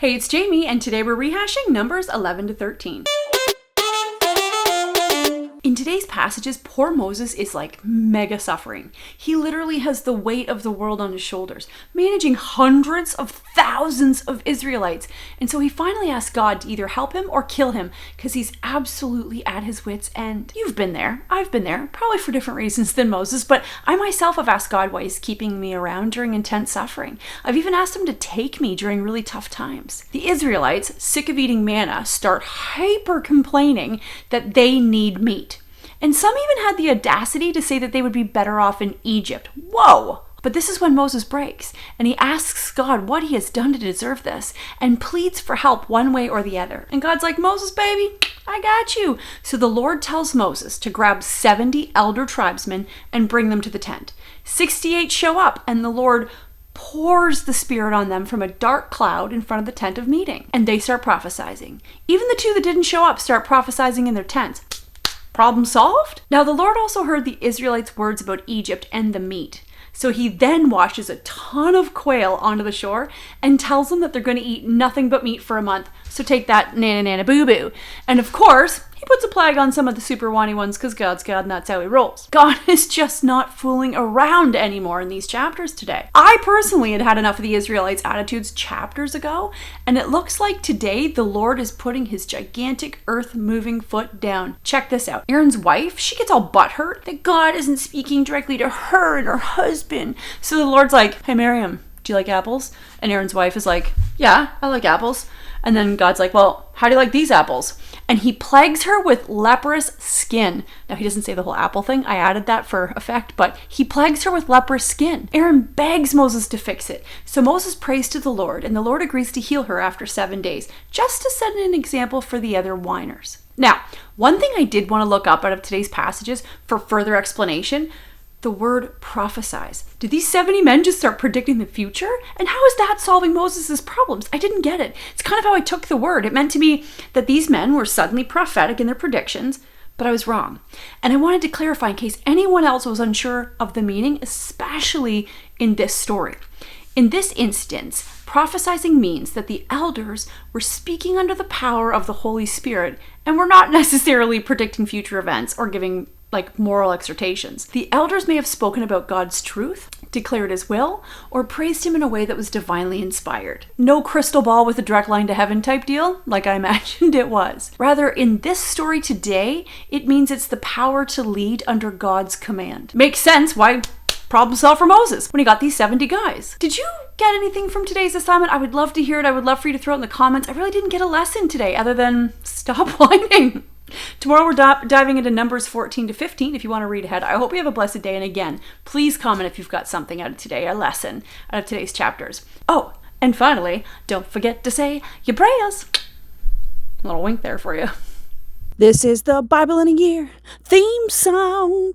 Hey, it's Jamie, and today we're rehashing Numbers 11 to 13. In today's passages, poor Moses is like mega suffering. He literally has the weight of the world on his shoulders, managing hundreds of thousands of Israelites. And so he finally asks God to either help him or kill him because he's absolutely at his wits' end. You've been there. I've been there, probably for different reasons than Moses, but I myself have asked God why he's keeping me around during intense suffering. I've even asked him to take me during really tough times. The Israelites, sick of eating manna, start hyper complaining that they need meat. And some even had the audacity to say that they would be better off in Egypt. Whoa! But this is when Moses breaks, and he asks God what he has done to deserve this, and pleads for help one way or the other. And God's like, Moses, baby, I got you. So the Lord tells Moses to grab 70 elder tribesmen and bring them to the tent. 68 show up, and the Lord pours the Spirit on them from a dark cloud in front of the tent of meeting. And they start prophesying. Even the two that didn't show up start prophesying in their tents. Problem solved? Now the Lord also heard the Israelites' words about Egypt and the meat. So he then washes a ton of quail onto the shore and tells them that they're going to eat nothing but meat for a month. So take that, nana nana boo boo. And of course, he puts a plague on some of the super whiny ones because God's God and that's how he rolls. God is just not fooling around anymore in these chapters today. I personally had had enough of the Israelites' attitudes chapters ago, and it looks like today the Lord is putting his gigantic earth-moving foot down. Check this out. Aaron's wife, she gets all butthurt that God isn't speaking directly to her and her husband. So the Lord's like, hey Miriam, do you like apples? And Aaron's wife is like, yeah, I like apples. And then God's like, well, how do you like these apples? And he plagues her with leprous skin. Now, he doesn't say the whole apple thing. I added that for effect, but he plagues her with leprous skin. Aaron begs Moses to fix it. So Moses prays to the Lord, and the Lord agrees to heal her after 7 days, just to set an example for the other whiners. Now, one thing I did want to look up out of today's passages for further explanation, the word prophesies. Did these 70 men just start predicting the future? And how is that solving Moses' problems? I didn't get it. It's kind of how I took the word. It meant to me that these men were suddenly prophetic in their predictions, but I was wrong. And I wanted to clarify in case anyone else was unsure of the meaning, especially in this story. In this instance, prophesying means that the elders were speaking under the power of the Holy Spirit and were not necessarily predicting future events or giving moral exhortations. The elders may have spoken about God's truth, declared his will, or praised him in a way that was divinely inspired. No crystal ball with a direct line to heaven type deal, like I imagined it was. Rather, in this story today, it means it's the power to lead under God's command. Makes sense why problem solved for Moses when he got these 70 guys. Did you get anything from today's assignment? I would love to hear it. I would love for you to throw it in the comments. I really didn't get a lesson today other than stop whining. Tomorrow we're diving into Numbers 14 to 15 if you want to read ahead. I hope you have a blessed day. And again, please comment if you've got something out of today, a lesson out of today's chapters. Oh, and finally, don't forget to say your prayers. A little wink there for you. This is the Bible in a Year theme song.